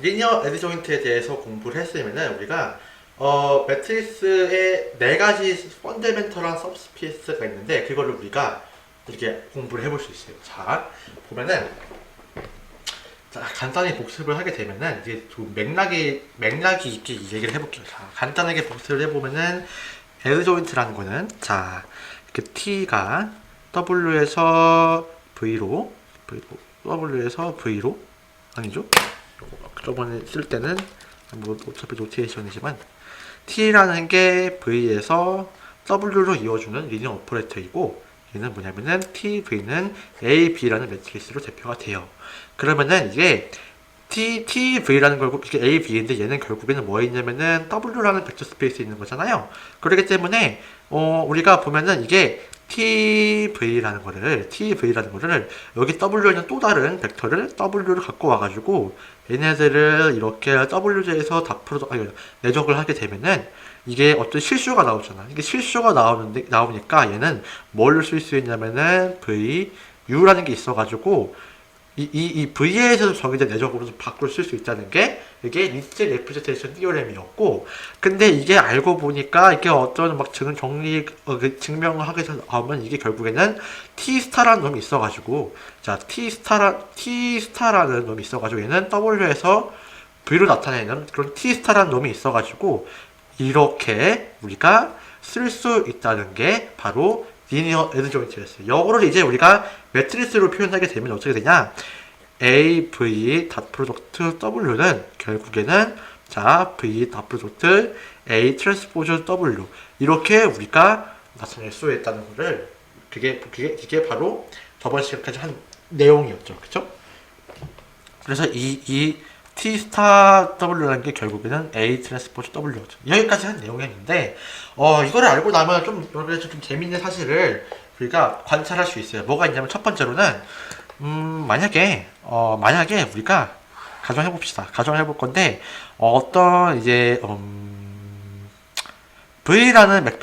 리니어 에드 조인트에 대해서 공부를 했으면은 우리가 매트리스의 네 가지 펀더멘털한 서브스페이스가 있는데 그거를 우리가 이렇게 공부를 해볼 수 있어요. 자, 보면은 자, 간단히 복습을 하게 되면은 이제 좀 맥락이 있게 얘기를 해볼게요. 자, 간단하게 복습을 해보면은 에드 조인트라는 거는 자, 이렇게 T가 W에서 W에서 V로 아니죠? 저번에 쓸 때는 뭐 어차피 노테이션이지만 T라는 게 V에서 W로 이어주는 리니어 오퍼레이터이고 얘는 뭐냐면은 TV는 A, B라는 매트리스로 대표가 돼요. 그러면은 이게 TV라는 결국 이게 A, B인데 얘는 결국에는 뭐에 있냐면은 W라는 벡터 스페이스에 있는 거잖아요. 그렇기 때문에 우리가 보면은 이게 TV라는 거를 여기 W에 있는 또 다른 벡터를 W를 갖고 와가지고 얘네들을 이렇게 WJ에서 다 내적을 하게 되면은 이게 어떤 실수가 나오잖아. 이게 실수가 나오니까 얘는 뭘 쓸 수 있냐면은 VU라는 게 있어가지고 이 V에서 정해진 내적으로 바꿀 쓸 수 있다는 게 이게 리스트 레프레젠테이션 티오렘이었고, 근데 이게 알고 보니까 이게 어떤 막 증명을 하게 되면 이게 결국에는 T스타라는 놈이 있어가지고, 자 T스타라는 놈이 있어가지고 얘는 W에서 V로 나타내는 그런 T스타라는 놈이 있어가지고 이렇게 우리가 쓸 수 있다는 게 바로 리니어 에드 조인트였어요. 이거를 이제 우리가 매트리스로 표현하게 되면 어떻게 되냐? A, V, 닷 프로덕트 W는 결국에는 자, V, 닷 프로덕트 A 트랜스포즈 W 이렇게 우리가 나타낼 수 있다는 거를 이게 바로 저번 시간까지 한 내용이었죠. 그쵸? 그래서 이 T 스타 W라는 게 결국에는 A 트랜스포즈 W였죠. 여기까지 한 내용이었는데, 이거를 알고 나면 여러분들 좀 재밌는 사실을 우리가 관찰할 수 있어요. 뭐가 있냐면 첫 번째로는, 만약에 우리가 가정해봅시다. 가정해볼 건데, 어떤 이제, V라는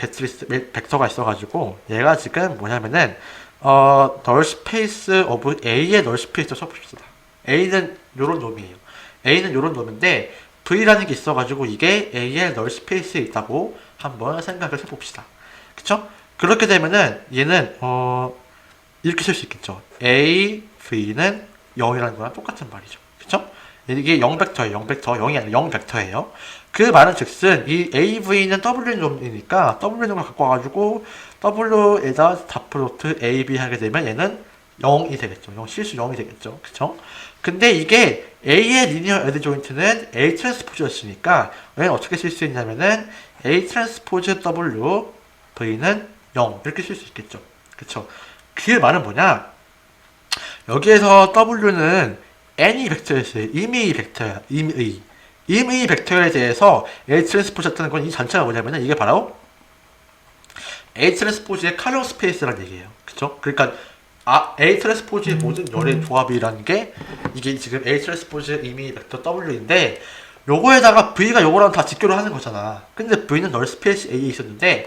벡터가 있어가지고, 얘가 지금 뭐냐면은, 널 스페이스 오브 A의 널 스페이스를 써봅시다. A는 요런 놈이에요. A는 요런 놈인데 V라는 게 있어가지고 이게 A의 널 스페이스에 있다고 한번 생각을 해봅시다. 그쵸? 그렇게 되면은 얘는 이렇게 쓸 수 있겠죠. A, V는 0이라는 거랑 똑같은 말이죠. 그쵸? 이게 0벡터예요. 0이 아니라 0벡터예요. 그 말은 즉슨 이 AV는 W놈이니까 W놈을 갖고 와가지고 W에다 닷프로트 AB 하게 되면 얘는 0이 되겠죠. 실수 0이 되겠죠. 그쵸? 근데 이게 A의 리니어 에드 조인트는 A 트랜스포즈였으니까 얘는 어떻게 쓸 수 있냐면은 A 트랜스포즈 W V는 0 이렇게 쓸 수 있겠죠. 그쵸? 그 말은 뭐냐? 여기에서 W는 N이 벡터였어요. 임의 벡터야. 임의 벡터에 대해서 A 트랜스포즈였다는 건 이 전체가 뭐냐면은 이게 바로 A 트랜스포즈의 칼럼 스페이스라는 얘기예요. 그쵸? 그러니까 A 트랜스포즈의 모든 열의 조합이라는 게 이게 지금 A 트랜스포즈 이미 벡터 W인데 요거에다가 V가 요거랑 다 직교를 하는 거잖아. 근데 V는 널 스페이스 A에 있었는데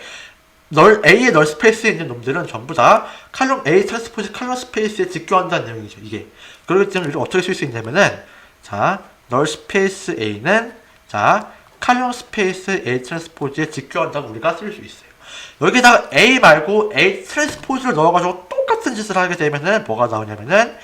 A의 널 스페이스에 있는 놈들은 전부 다 칼럼 A 트랜스포즈 칼럼 스페이스에 직교한다는 내용이죠. 이게. 그렇기 때문에 이걸 어떻게 쓸 수 있냐면은 자, 널 스페이스 A는 자, 칼럼 스페이스 A 트랜스포즈에 직교한다고 우리가 쓸 수 있어요. 여기다가 A 말고 A 트랜스포즈를 넣어가지고 똑같은 짓을 하게 되면은 뭐가 나오냐면은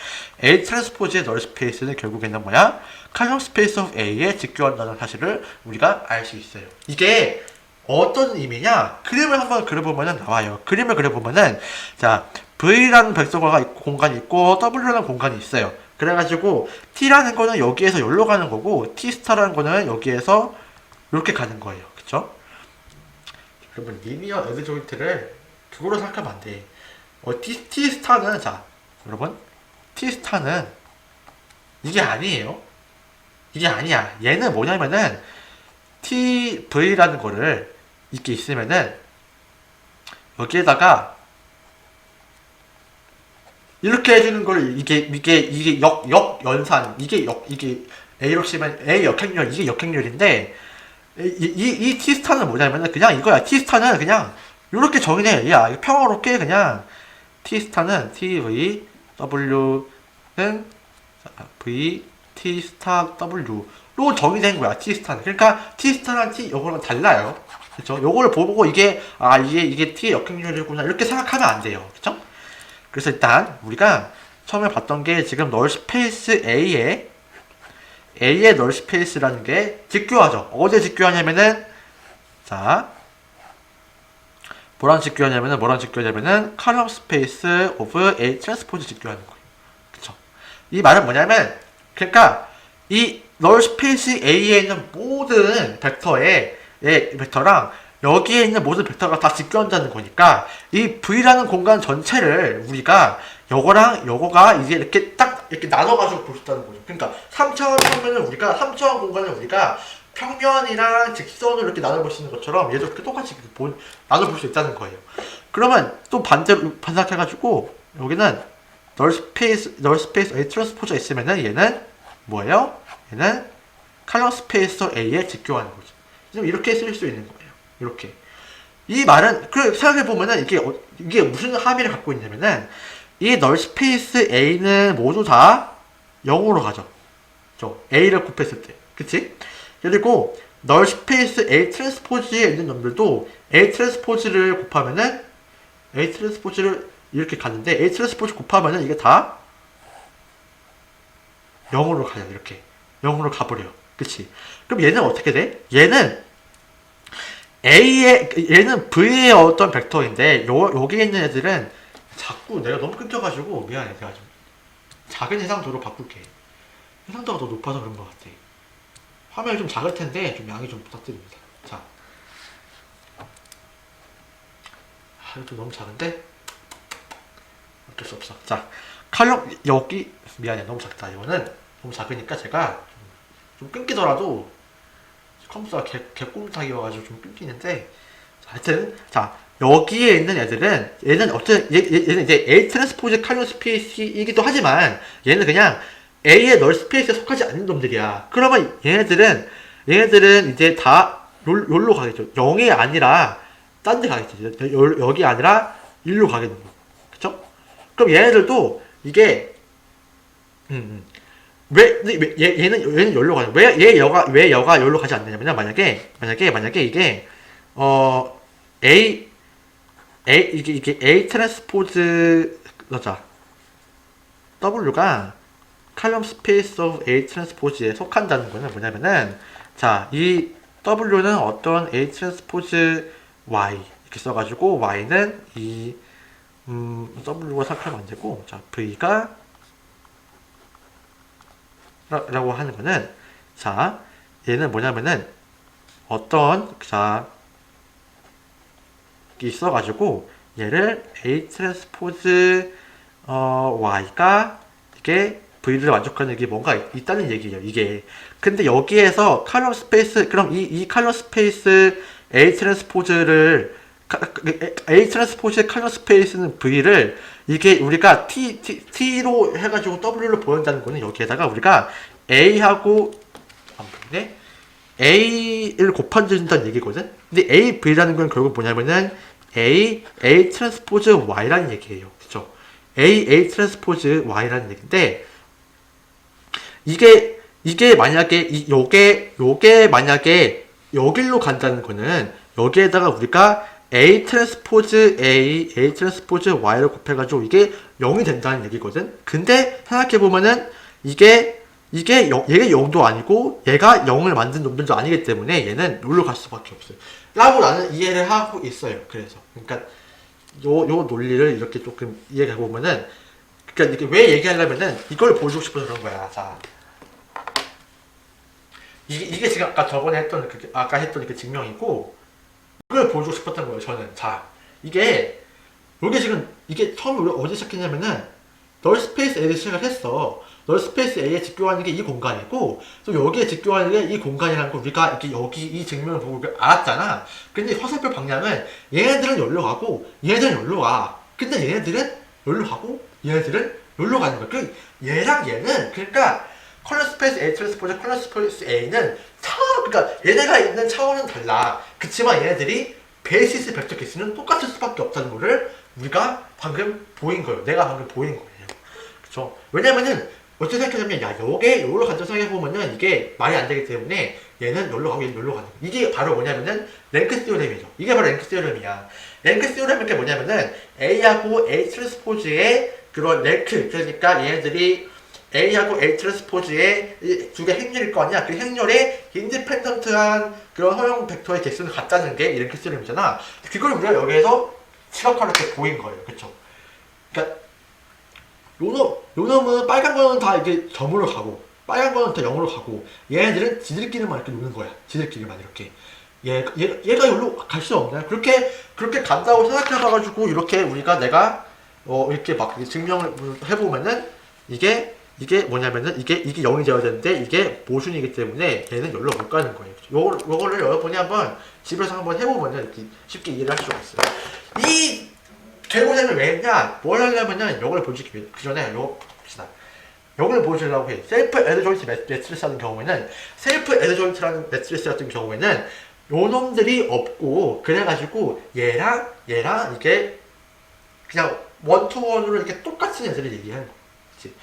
A 트랜스포즈의 널 스페이스는 결국에는 뭐야? 칼럼 스페이스 오브 A에 직교한다는 사실을 우리가 알 수 있어요. 이게 어떤 의미냐? 그림을 한번 그려보면은 나와요. 그림을 그려보면은 자 V라는 벡터가 공간이 있고 W라는 공간이 있어요. 그래가지고 T라는 거는 여기에서 여기로 가는 거고 T 스타라는 거는 여기에서 이렇게 가는 거예요. 그쵸? 여러분 리니어 에드 조인트를 그거로 생각하면 안 돼. T스타는 자 여러분 T스타는 이게 아니에요. 이게 아니야. 얘는 뭐냐면은 TV라는 거를 이렇게 있으면은 여기에다가 이렇게 해주는 걸 이게 역연산 이게 A로 치면 A 역행렬 이게 역행렬인데 이 T스타는 뭐냐면은 그냥 이거야. T스타는 그냥 이렇게 정의해. 야 평화롭게 그냥 T스타는 TV W는 V T 스타 W 정의된 거야, T 스타는. 그러니까 T 스타랑 T 요거랑 달라요. 그쵸? 요거를 보고 이게 T의 역행률이구나 이렇게 생각하면 안 돼요. 그쵸? 그래서 일단 우리가 처음에 봤던 게 지금 널 스페이스 A의 널 스페이스라는 게 직교하죠. 어디에 직교하냐면은 자 뭐랑 직교하냐면은 컬럼 스페이스 오브 A 트랜스포즈 직교하는 거예요. 그쵸? 이 말은 뭐냐면 그러니까 이 널 스페이스 A에 있는 모든 벡터랑 여기에 있는 모든 벡터가 다 직교한다는 거니까 이 V라는 공간 전체를 우리가 요거가 이제 이렇게 딱 이렇게 나눠가지고 볼 수 있다는 거죠. 그러니까 3차원 평면을 우리가 3차원 공간을 우리가 평면이랑 직선으로 이렇게 나눠볼 수 있는 것처럼 얘도 그렇게 똑같이 나눠볼 수 있다는 거예요. 그러면 또 반대로 반삭해가지고 여기는 널 스페이스 A 트랜스포즈가 있으면은 얘는 뭐예요? 얘는 컬럼 스페이스 A에 직교하는 거죠. 지금 이렇게 쓸 수 있는 거예요. 이렇게. 이 말은 생각해보면은 이게 무슨 함의를 갖고 있냐면은 이 널 스페이스 A는 모두 다 0으로 가죠. A를 곱했을 때. 그치? 그리고 널 스페이스 A 트랜스포즈에 있는 놈들도 A 트랜스포즈를 곱하면은 A 트랜스포즈를 이렇게 가는데 A 트랜스포즈 곱하면은 이게 다 0으로 가요. 이렇게 0으로 가버려요. 그치? 그럼 얘는 어떻게 돼? 얘는 V의 어떤 벡터인데 여기에 있는 애들은 자꾸 내가 너무 끊겨가지고 미안해. 내가 좀 작은 해상도로 바꿀게. 해상도가 더 높아서 그런 것 같아. 화면이 좀 작을 텐데 좀 양해 좀 부탁드립니다. 자, 이것도 너무 작은데 어쩔 수 없어. 자, 칼럼 여기 미안해. 너무 작다. 이거는 너무 작으니까 제가 좀 끊기더라도 컴퓨터가 개꼼짝이어가지고 좀 끊기는데 자, 하여튼 자 여기에 있는 얘는 어쨌든 얘는 이제 A 트랜스포즈 칼럼 스페이스이기도 하지만 얘는 그냥 A의 널 스페이스에 속하지 않는 놈들이야. 그러면 얘네들은 이제 다 여기로 가겠죠. 0이 아니라 딴 데 가겠죠. 여기 아니라 1로 가겠는 거. 그쵸? 그럼 얘네들도 이게 얘는 여기로 가냐? 왜 여가 여기로 가지 않느냐면 만약에 이게 이게 A 트랜스포즈 자 W가 칼럼 스페이스 오브 A 트랜스포즈에 속한다는 거는 뭐냐면은 자 이 W는 어떤 A 트랜스포즈 Y 이렇게 써가지고 Y는 이 W가 생각하면 안 되고 자 V가 라고 하는 거는 자 얘는 뭐냐면은 어떤 자 있어가지고 얘를 A 트랜스포즈 Y가 이게 V를 만족하는 게 뭔가 있다는 얘기예요. 이게 근데 여기에서 칼럼 스페이스 그럼 이 칼럼 스페이스 A 트랜스포즈의 칼럼 스페이스는 V를 이게 우리가 T로 해가지고 W로 보낸다는 거는 여기에다가 우리가 A하고 A를 곱해준다는 얘기거든. 근데 AV라는 건 결국 뭐냐면은 A 트랜스포즈 Y라는 얘기예요. 그쵸? A 트랜스포즈 Y라는 얘기인데 이게 만약에 요게 만약에 여길로 간다는 거는 여기에다가 우리가 A 트랜스포즈 Y를 곱해가지고 이게 0이 된다는 얘기거든. 근데 생각해보면은 얘가 0도 아니고 얘가 0을 만든 놈들도 아니기 때문에 얘는 여기로 갈 수밖에 없어요. 라고 나는 이해를 하고 있어요. 그래서 그러니까 요 논리를 이렇게 조금 이해해보면은 그러니까 이게 왜 얘기하려면은 이걸 보여주고 싶어서 그런 거야. 자, 이게 지금 아까 했던 그 증명이고 이걸 보여주고 싶었던 거예요. 저는 자 이게 처음에 우리가 어디 시작했냐면은 널 스페이스 A를 시작을 했어. 널 스페이스 A에 직교하는 게 이 공간이고 또 여기에 직교하는 게 이 공간이라는 거 우리가 이렇게 여기 이 증명을 보고 알았잖아. 근데 화살표 방향은 얘네들은 여기로 가고 얘네들은 여기로 가. 근데 얘네들은 여기로 가고 얘네들은 여기로 가는 거야. 그 얘랑 얘는 그러니까 컬러 스페이스 A 트랜스포즈 컬러 스페이스 A는 그러니까 얘네가 있는 차원은 달라. 그치만 얘네들이 베이시스 벡터 개수는 똑같을 수밖에 없다는 거를 우리가 방금 보인 거예요. 내가 방금 보인 거예요. 그쵸? 왜냐면은 어떻게 생각하냐면, 야, 요걸로 간다 생각해보면은 이게 말이 안 되기 때문에 얘는 여기로 가고 얘는 여기로 가는 거야. 이게 바로 뭐냐면은 랭크 시오렘이죠. 이게 바로 랭크 시오렘이야. 랭크 시오렘은 게 뭐냐면은 A하고 A 트랜스포즈의 그런 랭크, 그러니까 얘네들이 A하고 A 트랜스포즈의 두 개 행렬일 거 아니야. 그 행렬에 인디펜던트한 그런 허용 벡터의 개수는 같다는 게 이 랭크 시오렘이잖아. 그걸 우리가 여기에서 시각화로 이렇게 보인 거예요. 그쵸? 그러니까 요놈은 빨간 거는 다 이게 점으로 가고 빨간 거는 다 0으로 가고 얘네들은 지들끼리만 이렇게 노는 거야. 지들끼리만 이렇게. 얘가 여기로 갈 수 없나요? 그렇게 간다고 생각해봐가지고 이렇게 우리가 내가 이렇게 막 증명을 해보면은 이게 뭐냐면은 이게 0이 되어야 되는데 이게 모순이기 때문에 얘는 여기로 못 가는 거예요. 요거를 여러분이 한번 집에서 한번 해보면은 이렇게 쉽게 이해를 할 수가 있어요. 이 개고생을 왜 했냐? 뭘 하려면은 요걸 보여주기 위해 그 전에 요거 봅시다. 요걸 보여주려고 해. 셀프 에드조인트 매트리스 하는 경우에는 셀프 에드조인트라는 매트리스 같은 경우에는 요놈들이 없고 그래가지고 얘랑 이게 그냥 원투원으로 이렇게 똑같은 애들을 얘기하는 거지.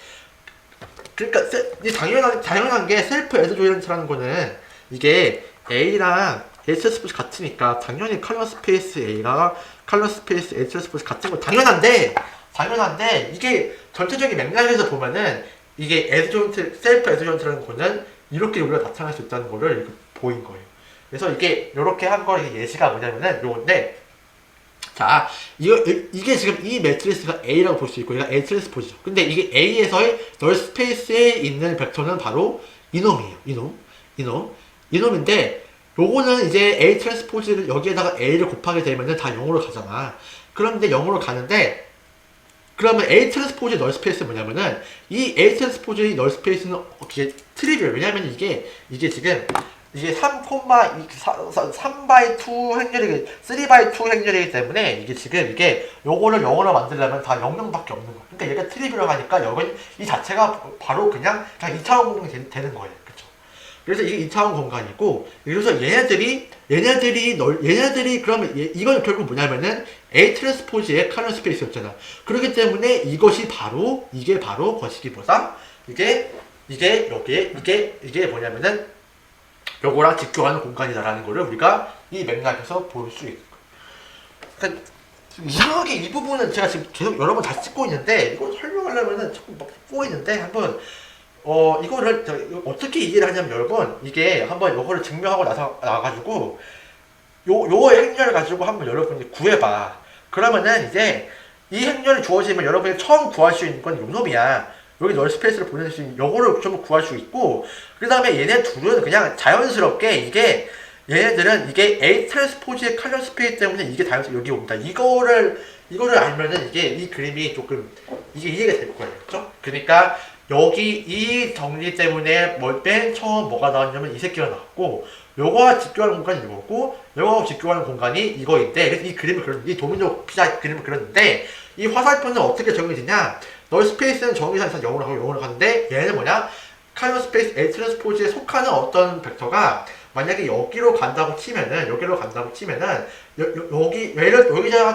그러니까 이 당연한 게 셀프 에드조인트라는 거는 이게 A랑 A 트랜스포즈 같으니까 당연히 컬러 스페이스 A가 컬러 스페이스 A 트랜스포즈 같은 거 당연한데 이게 전체적인 맥락에서 보면은 이게 에드조인트 셀프 에드조인트라는 거는 이렇게 우리가 나타날 수 있다는 거를 이렇게 보인 거예요. 그래서 이게 이렇게 한 거 예시가 뭐냐면은 요건데 자 이게 지금 이 매트리스가 A라고 볼 수 있고 얘가 A 트랜스포즈죠. 근데 이게 A에서의 널 스페이스에 있는 벡터는 바로 이놈이에요. 이놈인데 요거는 이제 A 트랜스포즈를 여기에다가 A를 곱하게 되면은 다 0으로 가잖아. 그런데 0으로 가는데 그러면 A 트랜스포즈의 널 스페이스는 뭐냐면은 이 A 트랜스포즈의 널 스페이스는 이게 트리비얼. 왜냐면 이게 지금 이게 3x2 행렬이기 3x2 행렬이기 때문에 이게 지금 요거를 0으로 만들려면 다 0밖에 없는 거야. 그러니까 얘가 트리비얼 하니까 여긴 이 자체가 바로 그냥 2차원 공간이 되는 거예요. 그래서 이게 2차원 공간이고, 그래서 얘네들이 그러면 이건 결국 뭐냐면은 A 트랜스포즈의 컬러 스페이스였잖아. 그렇기 때문에 이게 바로 거시기보다 이게 뭐냐면은 요거랑 직교하는 공간이다라는 거를 우리가 이 맥락에서 볼 수 있는 거야. 그러니까 이상하게 이 부분은 제가 지금 계속 여러 번 다시 찍고 있는데 이거 설명하려면은 자꾸 막 찍고 있는데 한번 이거를 어떻게 이해를 하냐면 여러분 이게 한번 요거를 증명하고 나가지고 요거의 행렬을 가지고 한번 여러분이 구해봐. 그러면은 이제 이 행렬이 주어지면 여러분이 처음 구할 수 있는 건 요놈이야. 여기 널 스페이스를 보낼 수 있는 요거를 좀 구할 수 있고 그 다음에 얘네 둘은 그냥 자연스럽게 얘네들은 이게 A 트랜스포즈의 컬러 스페이스 때문에 이게 자연스럽게 여기 온다. 이거를 알면은 이 그림이 조금 이해가 될 거예요. 그렇죠? 그러니까 여기 이 정리 때문에 맨 처음 뭐가 나왔냐면 이 새끼가 나왔고 요거와 직교하는 공간이 이거고 요거하고 직교하는 공간이 이거인데 그래서 이 도미노 피자 그림을 그렸는데 이 화살표는 어떻게 적용되냐 널 스페이스는 정의상에서 0으로 가는데 얘는 뭐냐 컬러 스페이스 A 트랜스포즈에 속하는 어떤 벡터가 만약에 여기로 간다고 치면은 여기다가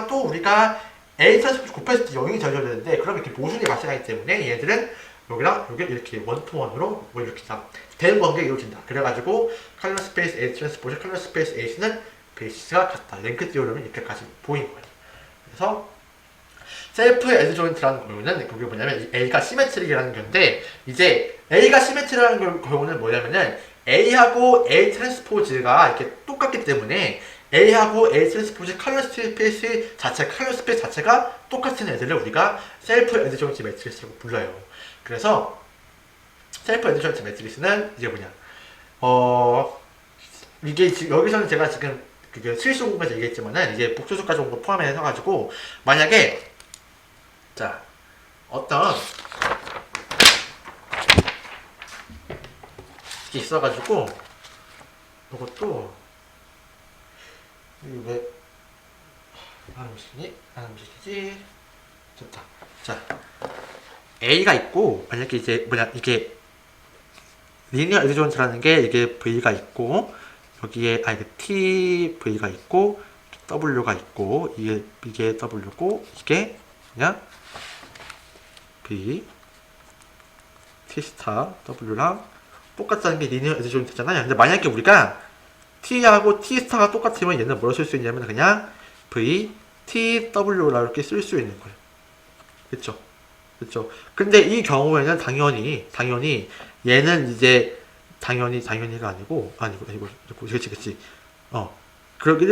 또 우리가 A 트랜스포즈 곱했을 때 0이 되어야 되는데 그럼 이렇게 모순이 발생하기 때문에 얘들은 여기랑 여기 이렇게 원투원으로 뭐 이렇게 다 대응 관계가 이루어진다. 그래가지고 컬러 스페이스 A 트랜스포즈 컬러 스페이스 A는 베이시스가 같다. 랭크 디오럼이 이렇게까지 보인 거예요. 그래서 셀프 에드조인트라는 경우는 그게 뭐냐면 A가 시메트릭이라는 건데 이제 A가 시메트릭이라는 경우는 뭐냐면은 A하고 A 트랜스포즈가 이렇게 똑같기 때문에 A하고 A 트랜스포즈 컬러 스페이스 자체가 똑같은 애들을 우리가 셀프 에드조인트 매트리스라고 불러요. 그래서 셀프 에드조인트 매트리스는 이게 뭐냐 이게 여기서는 제가 지금 그게 실수 공간에서 얘기했지만은 이게 복수수까지 온 거 포함해서 가지고 만약에 자 어떤 이게 있어가지고 이것도 이게 왜 안 움직이지? 좋다. 자 A가 있고 만약에 이제 이게 리니어 에드조인트라는 게 이게 V가 있고 여기에 T V가 있고 W가 있고 이게 W고 이게 그냥 V t 스타 w랑 똑같다는 게 리니어 에드조인트잖아요. 근데 만약에 우리가 t하고 t 스타가 똑같으면 얘는 뭐로 쓸 수 있냐면 그냥 v t w라고 이렇게 쓸 수 있는 거예요. 그쵸? 그쵸? 근데 이 경우에는 당연히 얘는 이제 당연히가 아니고 그치 그렇게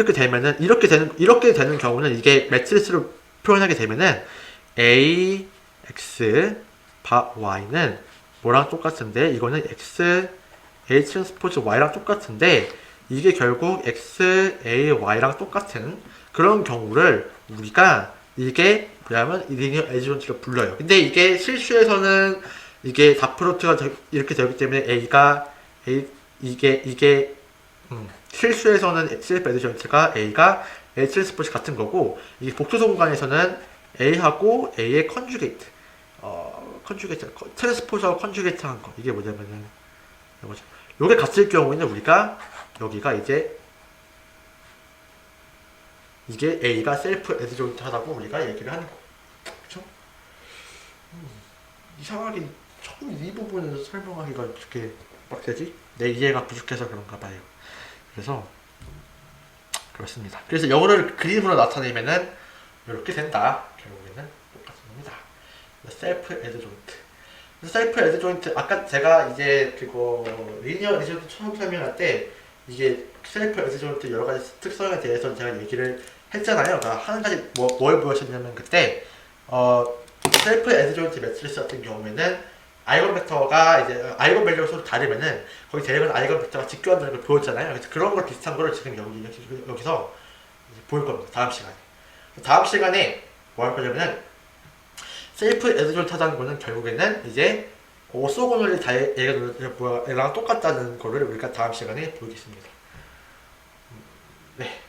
이렇게 되는 경우는 이게 매트리스로 표현하게 되면은 a x 바 y는 뭐랑 똑같은데 이거는 x a 트랜스포즈 y랑 똑같은데 이게 결국 x a y랑 똑같은 그런 경우를 우리가 이게 뭐냐면 리니어 에드존트를 불러요. 근데 이게 실수에서는 이게 다프로트가 이렇게 되기 때문에 이게 실수에서는 셀프 에드존트가 A가 A 트랜스포즈 같은 거고 이게 복수소 공간에서는 A하고 A의 컨주게이트 트랜스포즈하고 컨주게이트 한 거 이게 뭐냐면은 이거죠. 요게 같을 경우에는 우리가 여기가 이제 이게 A가 셀프 에드존트 하다고 우리가 얘기를 하는 거. 그쵸? 이상하게 처음 이 부분을 설명하기가 어떻게 빡세지? 내 이해가 부족해서 그런가 봐요. 그래서 그렇습니다. 그래서 영어를 그림으로 나타내면은 이렇게 된다. 결국에는 똑같은 겁니다. 셀프 에드조인트. 셀프 에드조인트 아까 제가 이제 그거 리니어 에드조인트 처음 설명할 때 이게 셀프 에드조인트 여러 가지 특성에 대해서 제가 얘기를 했잖아요. 그러니까 한 가지 뭘 보여줬냐면 그때 셀프 에드조인트 매트리스 같은 경우에는 아이건 벡터가 이제 아이건 밸류가 서로 다르면은 거기 대응은 아이건 벡터가 직교한다는 걸 보였잖아요. 그래서 그런 걸 비슷한 거를 지금 여기서 이제 보일 겁니다. 다음 시간에 뭐 할 거냐면은 셀프 에드존트 하다는 거는 결국에는 이제 오소고널이 얘랑 똑같다는 거를 우리가 다음 시간에 보겠습니다. 네.